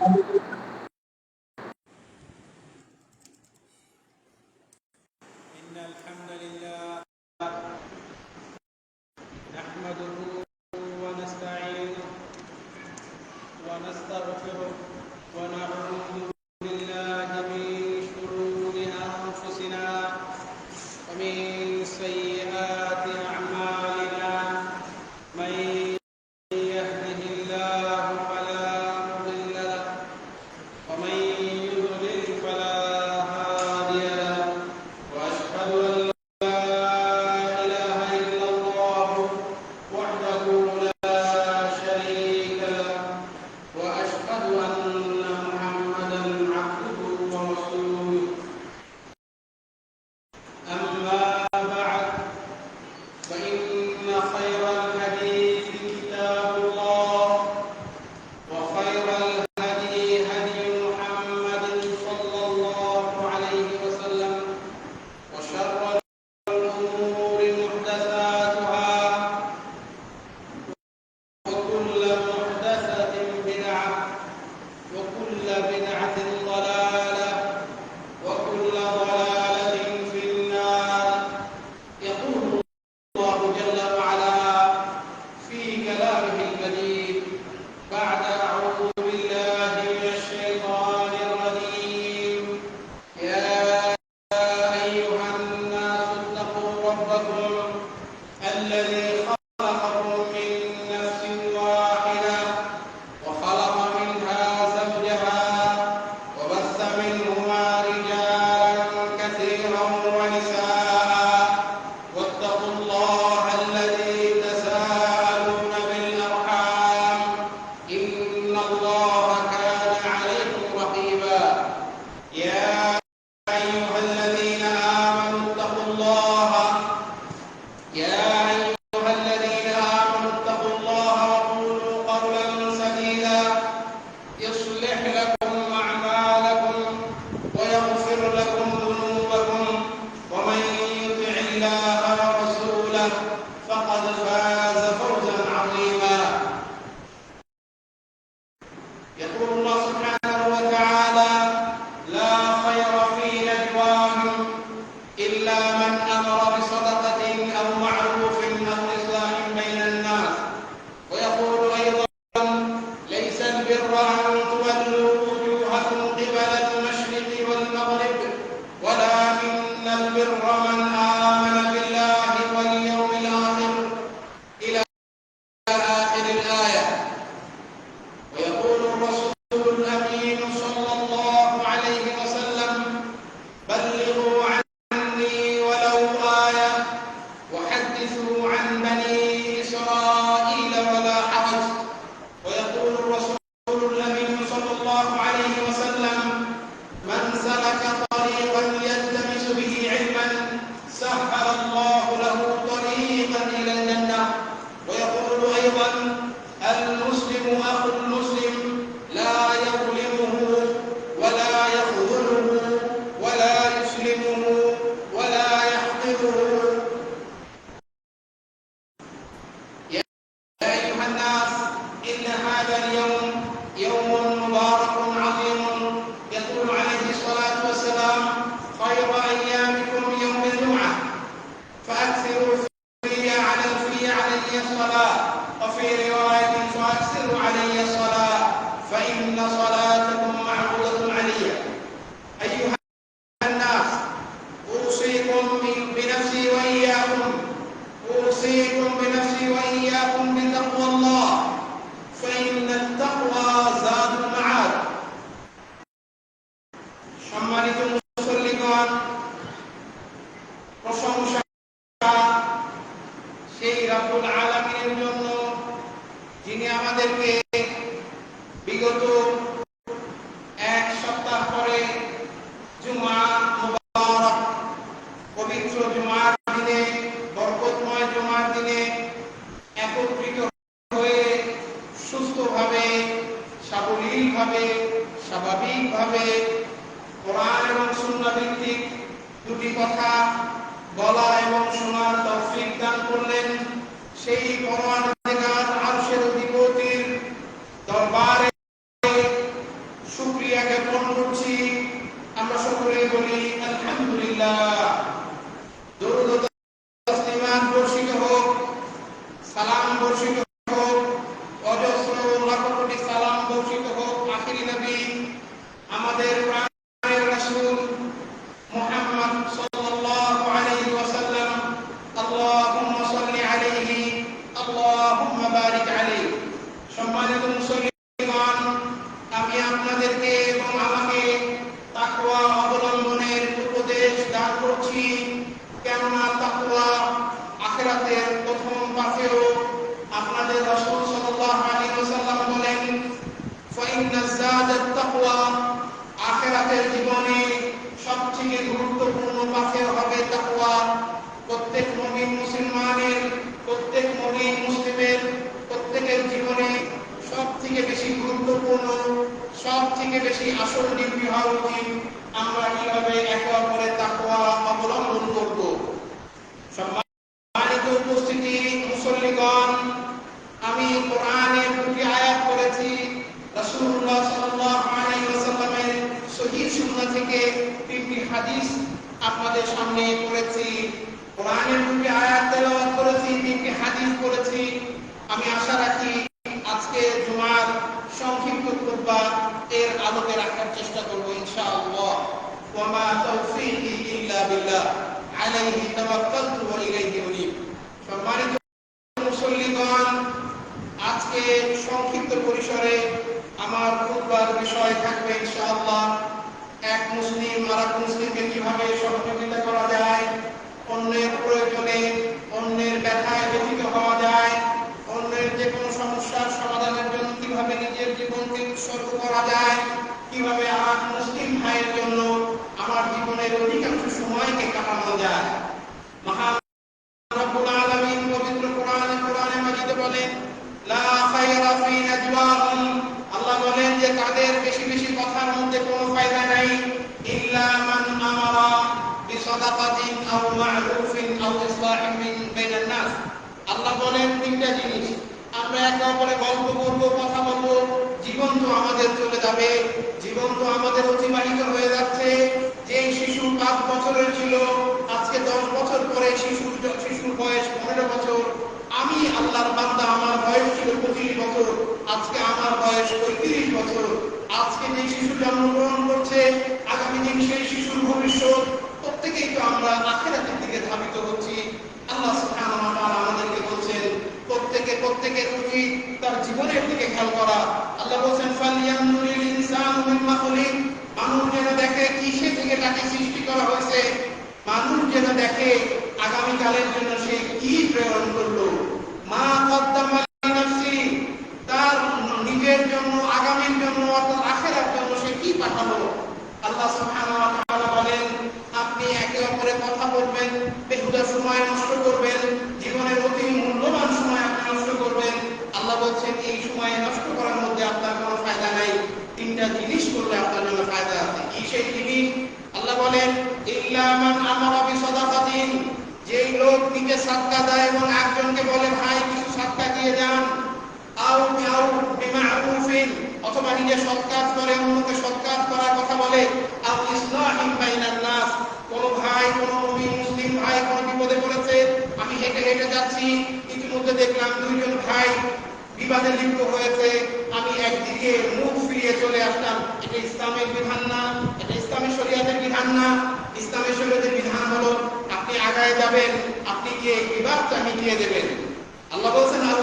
إن الحمد لله نحمده ونستعينه ونستغفره ونعوذ بالله من شرور أنفسنا ومن سيئات أعمالنا من يهده الله فلا مضل له ومن يضلل فلا هادي له وأشهد أن لا إله إلا الله وحده لا شريك له وأشهد أن محمدا عبده ورسوله أما بعد فإن خير الحديث كتاب الله وخير الهدي هدي محمد صلى الله عليه وسلم وشر الأمور محدثاتها وكل محدثة بدعة وكل بدعة ضلالة وكل ضلالة في النار. يقول الله جل وعلا في كلامه المجيد بعد أعوذ بالله من الشيطان الرجيم: يا أيها الناس اتقوا ربكم الذي خلقكم من نفس واحدة وخلق منها زوجها وبث منهما رجالا كثيرا ونساء واتقوا الله الذي تساءلون بالأرحام إن الله كان عليكم رقيبا. يا أيها الذين آمنوا اتقوا الله وقولوا قولا سديدا يصلح لكم أعمالكم ويغفر لكم ذنوبكم ومن يطع الله ورسوله فقد فاز فوزا عظيما. يقول الله سبحانه وتعالى: لا خير في نجواهم إلا من أمر بصدقة أو معروف أو إصلاح بين الناس. ويقول أيضا: ليس البر أن تولوا وجوهكم قبل المشرق والمغرب ولكن البر من آمن بالله واليوم الآخر إلى آخر الآية. ويقول الرسول الأمين صلى الله عليه وسلم: بلغوا عني ولو آية وحدثوا عن بني إسرائيل ولا حرج. ويقول الرسول الأمين صلى الله عليه وسلم: من سلك طريقا يلتمس به علما سهل الله له طريقا إلى الجنة. ويقول أيضا: المسلم أخو المسلم لا يظلمه ولا يخذله ولا يسلمه ولا يحقره. يا أيها الناس، إن هذا اليوم يوم مبارك عظيم. يقول عليه الصلاة والسلام: خير أيامكم يوم الجمعة فأكثروا فيه علي الصلاة. وفي رواية: فأكثروا علي الصلاة فإن صلاتكم معروضة علي. أيها الناس، أوصيكم بنفسي وإياكم بتقوى الله، فإن التقوى زاد المعاد. সম্মানিত মুসল্লিগণ, প্রশংসা সেই রব্বুল আলামিনের জন্য যিনি আমাদেরকে বিগত এক সপ্তাহ পরে জুমা মুবারক পবিত্র জুমার দিনে, বরকতময় জুমার দিনে একত্রিত হয়ে সুস্থভাবে, সাবলীলভাবে, স্বাভাবিকভাবে কোরআন এবং সুন্নাহ ভিত্তিক দুটি কথা বলা এবং শোনার তৌফিক দান করলেন। সেই পরওয়ারদিগার আরশের অধিপতির দরবারে বলি আলহামদুলিল্লাহ। দরুদ ও তাসলিমাত বর্ষিত হোক, সালাম বর্ষিত হোক, অজস্র লাখ কোটি সালাম বর্ষিত হোক আখিরি নবী আমাদের প্রাণের রাসূল মুহাম্মদ সাল্লাল্লাহু আলাইহি ওয়াসাল্লাম। আল্লাহুম্মা সাল্লি আলাইহি, আল্লাহুম্মা বারিক আলাইহি। সম্মানিত মুসলিমান, আমি আপনাদেরকে এবং আমাকে তাকওয়া অবলম্বনের উপদেশ দান করছি, কেননা তাকওয়া আখিরাতের প্রথম পাথেও। আপনাদের রাসূল সাল্লাল্লাহু আলাইহি ওয়াসাল্লাম বলেন, ফাইন্না যাদাত তাকওয়া, আখিরাতের জীবনে সবথেকে গুরুত্বপূর্ণ পাথেও হবে তাকওয়া। প্রত্যেক মুমিন মুসলমানের, প্রত্যেক মুমিন মুসলিমের প্রত্যেকের জীবনে সবথেকে বেশি গুরুত্বপূর্ণ, সবথেকে বেশি আসল ডিগ্রি হওয়া উচিত আমরা কিভাবে একে অপরের তাকওয়া অবলম্বন করব। সম্মানিত উপস্থিতি মুসল্লিগণ, আমি কোরআনের দুটি আয়াত পড়েছি, রাসূলুল্লাহ সাল্লাল্লাহু আলাইহি ওয়াসাল্লামের সহিহ সুন্নাহ থেকে তিনটি হাদিস আপনাদের সামনে পড়েছি। কোরআনের দুটি আয়াত তেলাওয়াত করেছি, তিনটি হাদিস পড়েছি। আমি আশা রাখি আজকে জুমার সংক্ষিপ্ত খুতবা এর আলোকে রাখার চেষ্টা করব ইনশাআল্লাহ। ওয়া মা তাওফীকি ইল্লা বিল্লাহ, আলাইহি তাওয়াক্কালতু ওয়া ইলাইহি উনীব। সম্মানিত মুসল্লিগণ, আজকে সংক্ষিপ্ত পরিসরে আমার খুতবার বিষয় থাকবে ইনশাআল্লাহ এক মুসলিম আরেক মুসলিমকে কিভাবে সহযোগিতা করা যায়, অন্যের প্রয়োজনে, অন্যের ব্যথায় ব্যথিত হওয়া যায়, অন্যের যে কোনো সমস্যার সমাধানের জন্য কিভাবে নিজের জীবনকে উৎসর্গ করা যায়, কিভাবে আমার মুসলিম ভাইয়ের জন্য আমার জীবনের অধিকাংশ সময়কে কাটানো যায়। মহান রব্বুল আলামিন পবিত্র কোরআনে মাজিদে বলেন, লা খায়রা ফি নাজওয়াহুম, আল্লাহ বলেন যে তাদের বেশি বেশি কথার মধ্যে কোনো ফায়দা নাই, ইল্লা মান আমারা বিসাদাকাতিন আও মা'রুফিন আও ইসলাহিন বাইনান নাস। আল্লাহ বলেন তিনটা জিনিস, আমরা একে অপরে গল্প করব, কথা বলবো, জীবন তো আমাদের চলে যাবে, জীবন তো আমাদের অতিবাহিত হয়ে যাচ্ছে। যে শিশু 5 বছরের ছিল, আজকে 10 বছর পরে শিশুর বয়স 15 বছর। আমি আল্লাহর বান্দা, আমার বয়স ছিল 25 বছর, আজকে আমার বয়স 35 বছর। আজকে যে শিশু জন্মগ্রহণ করছে, আগামী দিন সেই শিশুর ভবিষ্যৎ। প্রত্যেকেই তো আমরা আখিরাতের দিকে ধাবিত হচ্ছি। আল্লাহ সুবহানাহু ওয়া তাআলা আমাদেরকে বলছেন প্রত্যেকের উচিত তার জীবনের দিকে খেয়াল করা। আল্লাহ বলছেন, ফালিয়ানজুরিল ইনসানু মিম্মা খুলিক, মানুষ যেন দেখে কিসে থেকে তাকে সৃষ্টি করা হয়েছে, মানুষ যেন দেখে আগামী কালের জন্য সে কি প্রেরণ করলো। মা কদ্দামা লিনাফসি, তার নিজের জন্য, আগামীর জন্য অর্থাৎ আখিরাতের জন্য সে কি পাঠালো। আল্লাহ সুবহানাহু ওয়া তাআলা বলেন, আপনি একে অপরের কথা বলবেন, বেহুদা সময় নষ্ট করবেন, জীবনের অতি মূল্যবান সময় আপনি নষ্ট করবেন। আল্লাহ বলছেন এই সময় নষ্ট করার মধ্যে আপনার কোনো ফায়দা নাই, তিনটা জিনিস করলে আপনার জন্য ফায়দা আছে। কি সেই জিনিস? আল্লাহ বলেন, ইল্লা মান আমারা বিসাদাকাতিন, যেই লোক নিজে সাদকা দেয় এবং একজনকে বলে ভাই কিছু সাদকা দিয়ে যান, আও বিমা'রুফিন, অথবা নিজে সৎ কাজ করে অন্যকে সৎ কাজ করার কথা বলে, আও ইসলাহিন বাইনান নাস, কোন ভাই, কোন মুমিন মুসলিম ভাই কোন বিপদে পড়েছে, আমি হেঁটে হেঁটে যাচ্ছি, ইতিমধ্যে দেখলাম দুইজন ভাই বিবাদে লিপ্ত হয়েছে, আমি একদিকে মুখ ফিরিয়ে চলে আসলাম। এটা ইসলামের বিধান না, এটা ইসলামী শরীয়তের বিধান না। ইসলামী শরীয়তের বিধান হলো আপনি আগায় যাবেন, আপনি গিয়ে বিবাদটা মিটিয়ে দেবেন। আল্লাহ বলছেন আও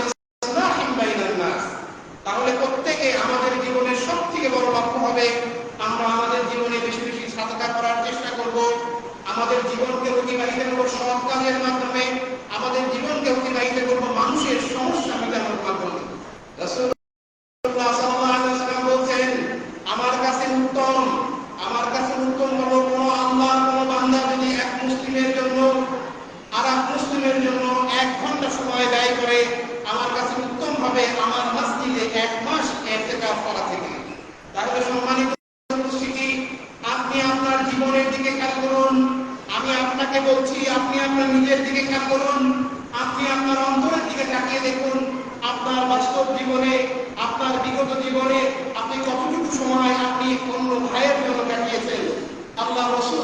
ইসলাহিন বাইনান নাস। তাহলে প্রত্যেকে আমাদের জীবনের সবথেকে বড় লক্ষ্য হবে আমরা আমাদের জীবনে বেশি বেশি সাদকা করার চেষ্টা করব, আমাদের জীবনকে অতিবাহিত করব সৎ কাজের মাধ্যমে, আমাদের জীবনকে অতিবাহিত করব মানুষের সমস্যা মেটানোর মাধ্যমে। রাসূলুল্লাহ সাল্লাল্লাহু আলাইহি ওয়াসাল্লাম বলেন, আমার কাছে উত্তম হলো কোন আল্লাহর কোন বান্দা যদি এক মুসলিমের জন্য আর এক মুসলিমের জন্য 1 ঘন্টা সময় ব্যয় করে, আমার কাছে উত্তম হবে আমার মসজিদে 1 মাস ইতিকাফ করা থেকে। তাহলে সম্মানিত উপস্থিতি, আপনি আপনার জীবনের দিকে খেয়াল করুন। আমি আপনাকে বলছি, আপনি আপনার নিজের দিকে খেয়াল করুন। আপনি আপনার অন্তরের দিকে তাকিয়ে দেখুন, আপনার বাস্তব জীবনে, আপনার বিগত জীবনে আপনি কতটুকু সময় আপনি অন্য ভাইয়ের জন্য কাটিয়েছেন। আল্লাহ রাসূল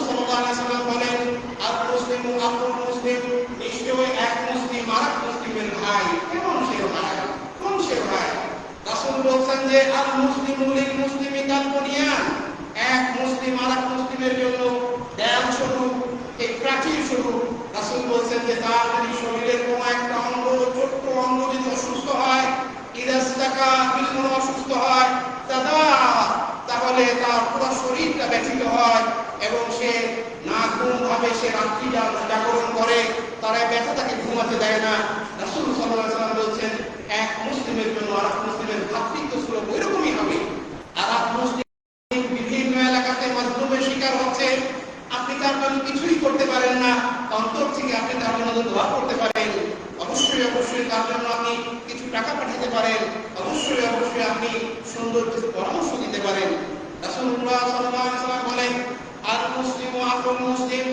মুসলিমু লিল মুসলিমি কাল বুনিয়ান, এক মুসলিম আরেক মুসলিমের জন্য দেয়াল স্বরূপ, এই প্রাচীর স্বরূপ। রাসূল বলেছেন যে তার যদি শরীরের কোনো একটা অঙ্গ, ছোট্ট অঙ্গ যদি অসুস্থ হয়, ইদাস্তাকা, যদি কোনো অসুস্থ হয়, তাহলে তার পুরো শরীরটা ব্যথিত হয় এবং সে না ঘুম ভাবে, সে রাত্রি জাগরণ করে, তার ব্যথা তাকে ঘুমাতে দেয় না। রাসূল সাল্লাল্লাহু আলাইহি ওয়াসাল্লাম বলছেন এক মুসলিমের জন্য আরেক মুসলিমের ভ্রাতৃত্ব সুলভ ওইরকমই হবে। আর এক মুসলিম বিভিন্ন এলাকাতে মাজলুমের শিকার হচ্ছে, আপনি তার জন্য কিছুই করতে পারেন না, অন্তর থেকে আপনি তার জন্য দোয়া করতে পারেন, অবশ্যই অবশ্যই তার জন্য আপনি কিছু টাকা পাঠাতে পারেন, অবশ্যই অবশ্যই আপনি সুন্দর কিছু পরামর্শ দিতে পারেন। রাসূলুল্লাহ সাল্লাল্লাহু আলাইহি ওয়াসাল্লাম বলেন আল মুসলিমু আখুল মুসলিম,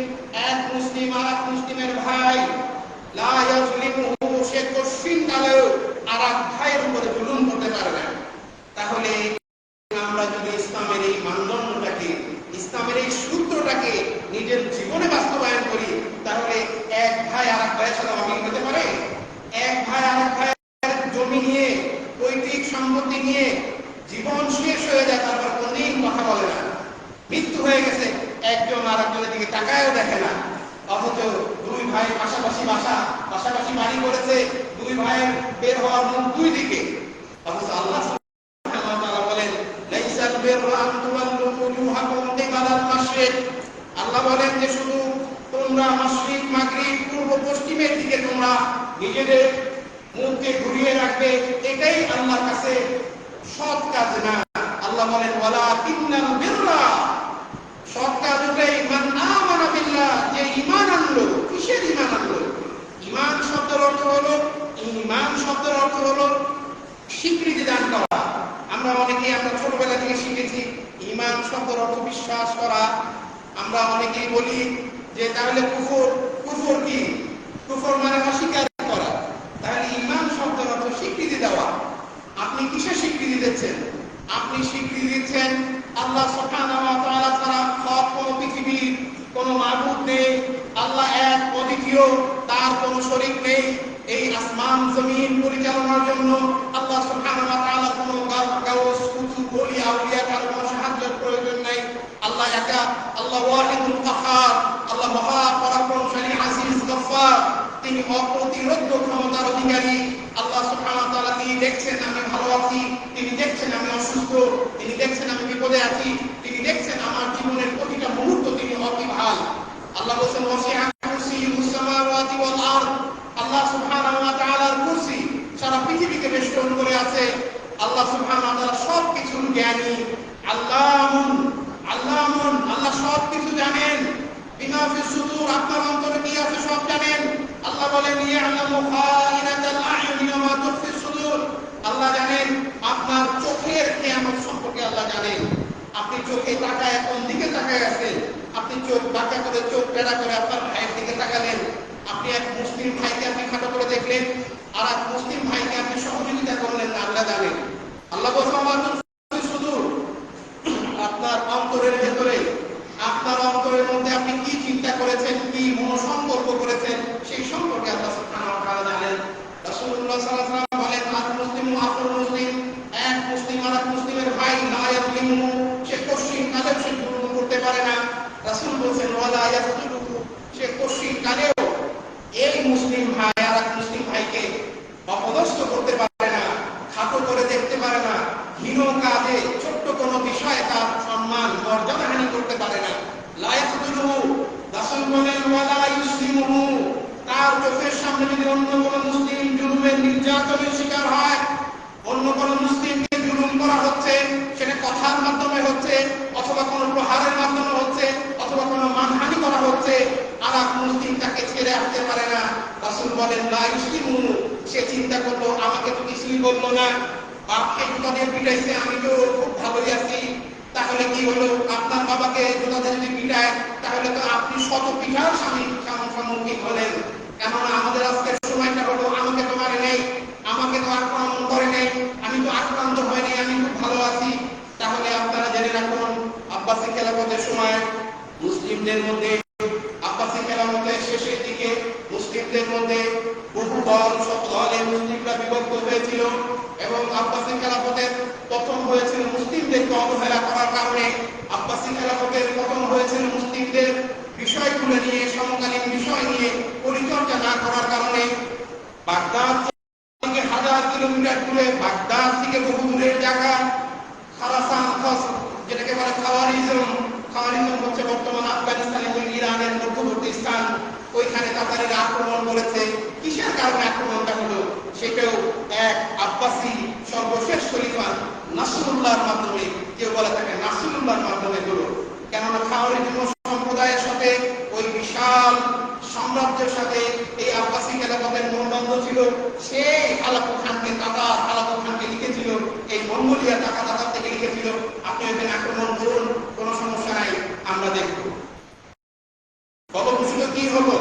এক মুসলিম আরেক মুসলিমের ভাই, লা ইয়াজলিমুহু, সে কোশ্চিনকালেও আরেক ভাইয়ের উপরে জুলুম করতে পারে না। তাহলে আমরা যদি ইসলামের এই মানদণ্ডটাকে, ইসলামের এই সূত্রটাকে নিজের জীবনে বাস্তবায়ন করি, তাহলে এক ভাই আরেক ভাইয়ের সাথে অমিল হতে পারে? এক ভাই আরেক ভাইয়ের জমি নিয়ে, পৈতৃক সম্পত্তি নিয়ে জীবন শেষ হয়ে যায়, তারপর কোনদিন কথা বলে না, মৃত্যু হয়ে গেছে, একজন আরেকজনের দিকে তাকায়ও দেখে না, অথচ দুই ভাই পাশাপাশি বাসা, পাশাপাশি বাড়ি করেছে, দুই ভাইয়ের বের হওয়ার মুখ দুই দিকে, অথচ আল্লাহ আল্লাহ বলেন যে শুধু তোমরা মাশরিক মাগরিব পূর্ব পশ্চিমের দিকে তোমরা নিজেদের মুখকে ঘুরিয়ে রাখবে, এটাই আল্লাহর কাছে সৎ কাজ না। আল্লাহ বলেন ওয়ালাকিন্নাল বিররা, সৎ কাজ ওটাই মান আমানা বিল্লাহ, যে ঈমান আনলো। কিসের ঈমান আনলো? ঈমান শব্দের অর্থ হলো, ঈমান শব্দের অর্থ হলো স্বীকৃতি দান করা। আমরা অনেকেই আমরা ছোটবেলা থেকে শিখেছি ঈমান শব্দের অর্থ বিশ্বাস করা। আমরা অনেকেই বলি যে তাহলে কুফর, কুফর কি? কুফর মানে অস্বীকার করা। তাহলে ঈমান শব্দের অর্থ স্বীকৃতি দেওয়া। আপনি কিসে স্বীকৃতি দিচ্ছেন? আপনি স্বীকৃতি দিচ্ছেন আল্লাহ সুবহানাহু ওয়া তাআলা ছাড়া সব কোনো পৃথিবীর কোনো মাবুদ নেই, আল্লাহ এক অদ্বিতীয়, তার কোনো শরীক নেই। এই আসমান জমিন পরিচালনার জন্য আল্লাহ সুবহানাহু ওয়া তাআলা কোনো গাউস, কুতুব, ওলি, আউলিয়া কারো কোনো সাহায্যের প্রয়োজন নাই। আল্লাহ একা, আল্লাহ ওয়াহিদুল কাহ্হার, আল্লাহ মহা পরাক্রমশালী, আজিজ, গফফার, তিনি অপ্রতিরোধ্য ক্ষমতার অধিকারী। আল্লাহ সুবহানাহু ওয়া তাআলা তিনি দেখছেন আমি ভালো আছি, তিনি দেখছেন আমি অসুস্থ, তিনি দেখছেন আমি বিপদে আছি, তিনি দেখছেন আমার জীবনের প্রতিটা মুহূর্ত তিনি অবিভাল। আল্লাহ বলেন ওয়াসিআ কুরসিয়ুহুস সামাওয়াতি ওয়াল আরদ, আল্লাহ সুবহানাহু ওয়া তাআলার কুরসি সারা পৃথিবীকে বেষ্টন করে আছে। আল্লাহ সুবহানাহু ওয়া তাআলা সবকিছুর জ্ঞানী, আল্লামুন, আল্লামুন, আল্লাহ সবকিছু জানেন। বিমা ফিস সুদূর, আপনার অন্তরে কি আছে সব জানেন। আল্লাহ বলেন ইয়ালামু খাইনাতাল আ'য়ুনি ওয়া মা তুখফিস সুদূর, আল্লাহ জানেন আপনার চোখের কিয়ামত সম্পর্কে আল্লাহ জানেন। আপনি চোখে তাকায় কোন দিকে তাকায় আছেন, আপনি চোখ বাঁকা করে, চোখ টেরা করে আপনার ভাইয়ের দিকে তাকালেন, আপনি এক মুসলিম ভাইকে আপনি খাটো করে দেখলেন, আর এক মুসলিম ভাইকে আপনি সহযোগিতা করলেন না, আল্লাহ জানেন। আল্লাহ বলেন সুদূর, আপনার অন্তরের ভেতরে, আপনার অন্তরের মধ্যে আপনি কি চিন্তা করেছেন, কি মনোসংকল্প করেছেন, সেই সম্পর্কে আল্লাহ সুবহানাহু ওয়া তাআলা জানেন। রাসূলুল্লাহ সাল্লাল্লাহু আলাইহি ওয়াসাল্লাম বলেন আর মুসলিমু আখুল মুসলিম, এক মুসলিম আরেক মুসলিমের ভাই, লা ইয়াজলিমু, সে কোশ্চিন কালেও সে জুলুম করতে পারে না। রাসূল বলেন ওয়ালা ইয়াজলিমু, সে কোশ্চিন কালেও এই মুসলিম ভাই আরেক মুসলিম ভাইকে অপদস্থ করতে পারে না, খাটো করে দেখতে পারে না, হীন কাজে ছোট্ট কোনো বিষয়ে তার সম্মান মর্যাদাহানি করতে পারে না। লা ইয়াজলিমু, রাসূল বলেন ওয়ালা ইউসলিমু, তার চোখের সামনে যদি অন্য কোনো মুসলিম জুলুমের, নির্যাতনের শিকার হয়, অন্য কোনো মুসলিমকে জুলুম করা হচ্ছে, সেটা কথার মাধ্যমে হচ্ছে, অথবা কোনো প্রহারের মাধ্যমে হচ্ছে, অথবা কোনো মানহানি করা হচ্ছে, আর এক মুসলিম তাকে ছেড়ে আসতে পারে না। রাসূল বলেন লা ইউসলিমু, সে চিন্তা করলো আমাকে তো কিছুই বললো না, বাপকে জুতা দিয়ে পিটাইছে, আমি তো খুব ভালোই আছি, তাহলে কি হলো? আপনার বাবাকে জুতা দিয়ে যদি পিটায়, তাহলে তো আপনি শত পিঠার সম্মুখীন হলেন। কেননা আমাদের আজকের সময়টা হলো আমাকে তো মারে নেই, আমাকে তো আক্রমণ করে নেই, আমি তো আক্রান্ত হয়নি, আমি খুব ভালো আছি। তাহলে আপনারা জেনে রাখুন আব্বাসী খেলাফতের সময় মুসলিমদের মধ্যে, আব্বাসী খেলাফতের শেষের দিকে মুসলিমদের মধ্যে বহু দল, সব দলে মুসলিমরা বিভক্ত হয়েছিল এবং আব্বাসী খেলাফতের প্রথম হয়েছিল কারণে আব্বাসি খেলাফতের পতন হয়েছিল মুসলিমদের বিষয়গুলো নিয়ে, সমকালীন বিষয় নিয়ে পরিচর্যা না করার কারণে। বাগদাদ থেকে 1000 কিলোমিটার দূরে, বাগদাদ থেকে বহু দূরের জায়গা খারাসান, যেটাকে বলে খাওয়ারিজম হচ্ছে বর্তমান আফগানিস্তান এবং ইরানের মধ্যবর্তী স্থান। ওইখানে তাতারিরা আক্রমণ করেছে। কিসের কারণে আক্রমণটা হলো? সেটাও এক আব্বাসি সর্বশেষ খলিফা নাসরুল্লাহর মাধ্যমে, কেউ বলে থাকে নাসরুল্লাহর মাধ্যমে হলো। কেননা খাওয়ারিজম সম্প্রদায়ের সাথে, ওই বিশাল সাম্রাজ্যের সাথে এই আব্বাসি খেলাফতের মনোবন্ধ ছিল। সে হালাকু খানকে, তাতার হালাকু খানকে লিখেছিল, এই মঙ্গোলিয়া তাতার থেকে লিখেছিল, আপনি এখানে আক্রমণ করুন, কোনো সমস্যা নাই, আমরা দেখব। ফলপ্রসূত কি হলো?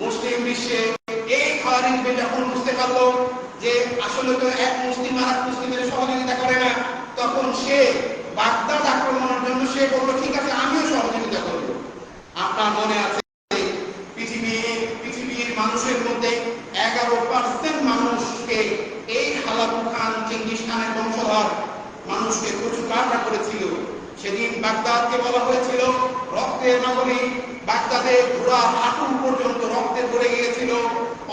মুসলিম বিশ্বে এই খাওয়ারিজম যখন বুঝতে পারলো যে আসলে তো এক মুসলিম আর এক মুসলিমের সহযোগিতা করে না, তখন সে বাগদাদ আক্রমণের জন্য সে বলল, ঠিক আছে, আমিও সহযোগিতা করব। আপনার মনে আছে পৃথিবীর মানুষের মধ্যে 11% মানুষকে এই হালাকু খান, চেঙ্গিস খানের বংশধর মানুষকে কচুকাটা করেছিল। সেদিন বাগদাদকে বলা হয়েছিল রক্তের নগরী। বাগদাদে ঘোড়ার হাঁটু পর্যন্ত রক্তে ভরে গিয়েছিল।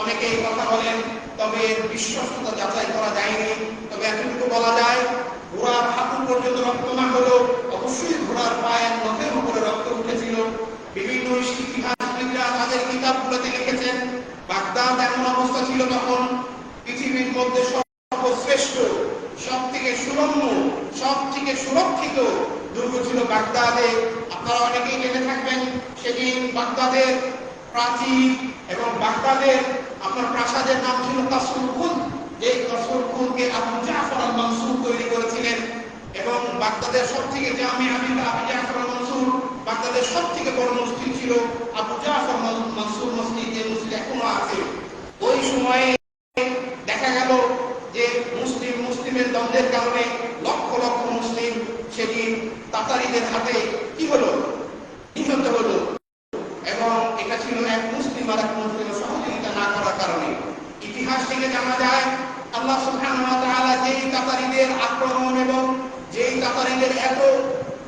অনেকেই কথা বলেন, তবে বিশ্বস্ততা যাচাই করা যায়নি। তবে এতটুকু বলা যায়, ঘোড়ার হাঁটু পর্যন্ত রক্ত না হলেও অবশ্যই ঘোড়ার পায়ের নখের উপরে রক্ত উঠেছিল। বিভিন্ন ইতিহাসবিদরা তাদের কিতাবগুলোতে লিখেছেন, বাগদাদ এমন অবস্থা ছিল তখন পৃথিবীর মধ্যে সর্বশ্রেষ্ঠ, সব থেকে সুরম্য, সব থেকে সুরক্ষিত দুর্গ ছিল বাগদাদে। আপনারা অনেকেই জেনে থাকবেন, সেদিন বাগদাদের প্রাচীর এবং বাগদাদের আপনার প্রাসাদের নাম ছিল কাসরুল খুদ। এই কাসরুল খুদকে আবু জাফর আল মানসুর তৈরি করেছিলেন। এবং বাগদাদের সবথেকে জামিয়া আবু জাফর আল মানসুর, বাগদাদের সবথেকে বড় মসজিদ ছিল আবু জাফর মানসুর মসজিদ, যে মসজিদ এখনো আছে। ওই সময়ে দেখা গেল যে মুসলিমের দ্বন্দ্বের কারণে লক্ষ লক্ষ মুসলিম সেদিন তাতারিদের হাতে কি হলো? নিহত হলো। এবং এটা ছিল এক মুসলিম আর এক মুসলিমের সহযোগিতা না করার কারণে। ইতিহাস থেকে জানা যায়, আল্লাহ সুবহানাহু ওয়া তাআলা যেই তাতারিদের আক্রমণ এবং যেই তাতারিদের এত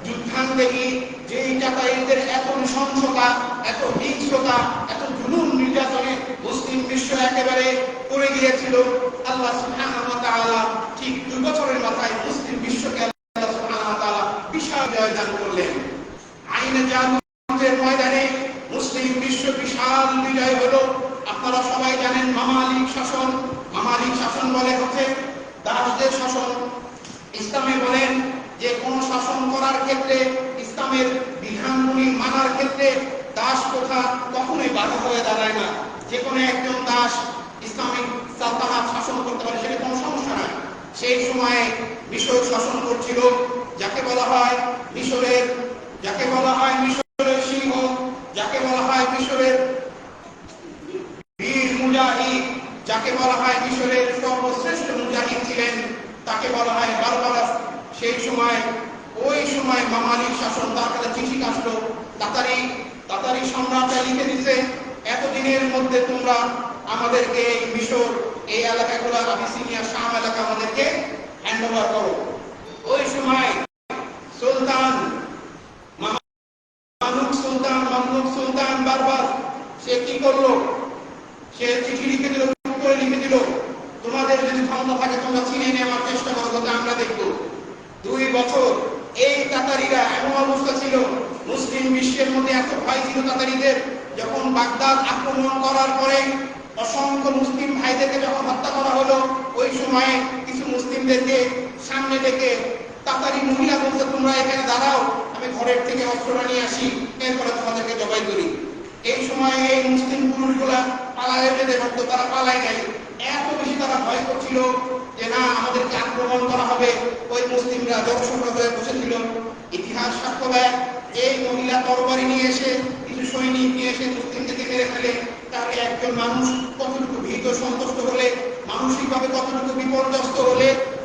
যুদ্ধাঙ্গী, যেই তাতারিদের এত নৃশংসতা, এত হিংস্রতা, এত জুলুম নির্যাতনে মুসলিম বিশ্ব একেবারে পড়ে গিয়েছিল, আল্লাহ সুবহানাহু ওয়া তাআলা ঠিক 2 বছরের মাথায় মুসলিম বিশ্বকে আল্লাহ সুবহানাহু ওয়া তাআলা বিশাল জয় দান করলেন। আইনে জালুতের ময়দানে মুসলিম বিশ্ব বিশাল বিজয় হলো। আপনারা সবাই জানেন মামালিক শাসন। মামালিক শাসন বলে হচ্ছে দাসদের শাসন। ইসলামে বলেন যে কোন শাসন করার ক্ষেত্রে, ইসলামের বিধানগুলি মানার ক্ষেত্রে দাস প্রথা কখনোই বাধা হয়ে দাঁড়ায় না। যে কোনো একজন দাস ইসলামিক সালতানাত শাসন করতে পারে, সেটা কোনো সমস্যা নাই। সেই সময়ে মিশর শাসন করছিল, যাকে বলা হয় মিশরের সিংহ, যাকে বলা হয় মিশরের বীর মুজাহিদ, যাকে বলা হয় মিশরের সর্বশ্রেষ্ঠ মুজাহিদ ছিলেন, তাকে বলা হয় বারবারাস। সেই সময়, ওই সময় মামালিক শাসন, তার কাছে চিঠি আসলো, তাতারি সম্রাটরা লিখে দিছে, এতদিনের মধ্যে তোমরা আমাদেরকে এই মিশর, এই এলাকাগুলো, আবিসিনিয়া, শাম এলাকা আমাদেরকে হ্যান্ড ওভার করো। ওই সময় সুলতান মামলুক সুলতান বারবার সে কি করলো? সে চিঠি লিখে দিল, লিখে দিল, তোমাদের যদি ক্ষমতা থাকে তোমরা ছিনিয়ে নেওয়ার চেষ্টা করো, তাতে আমরা দেখব। 2 বছর এই তাতারিরা এমন অবস্থা ছিল, মুসলিম বিশ্বের মধ্যে এত ভয় ছিল তাতারিদের। যখন বাগদাদ আক্রমণ করার পরে অসংখ্য মুসলিম ভাইদেরকে যখন হত্যা করা হলো, ওই সময়ে কিছু মুসলিমদেরকে সামনে ডেকে তাতারি মহিলা বলতে, তোমরা এখানে দাঁড়াও, আমি ঘরের থেকে অস্ত্রটা নিয়ে আসি, এরপরে তোমাদেরকে জবাই করি। এই সময়ে এই মুসলিম পুরুষগুলা পালায় যেতে পারতো, তারা পালায় নাই। এত বেশি তারা ভয় করছিল যে না, আমাদেরকে আক্রমণ করা হবে। ওই মুসলিমরা দর্শক হয়ে বসেছিল। ইতিহাস সাক্ষ্য দেয়, এই মহিলা তরবারি নিয়ে এসে, কিছু সৈনিক নিয়ে এসে মুসলিমদেরকে মেরে ফেলে। তাহলে একজন মানুষ কতটুকু ভীত সন্তুষ্ট হলে, মানসিকভাবে কতটুকু বিপর্যস্ত হলে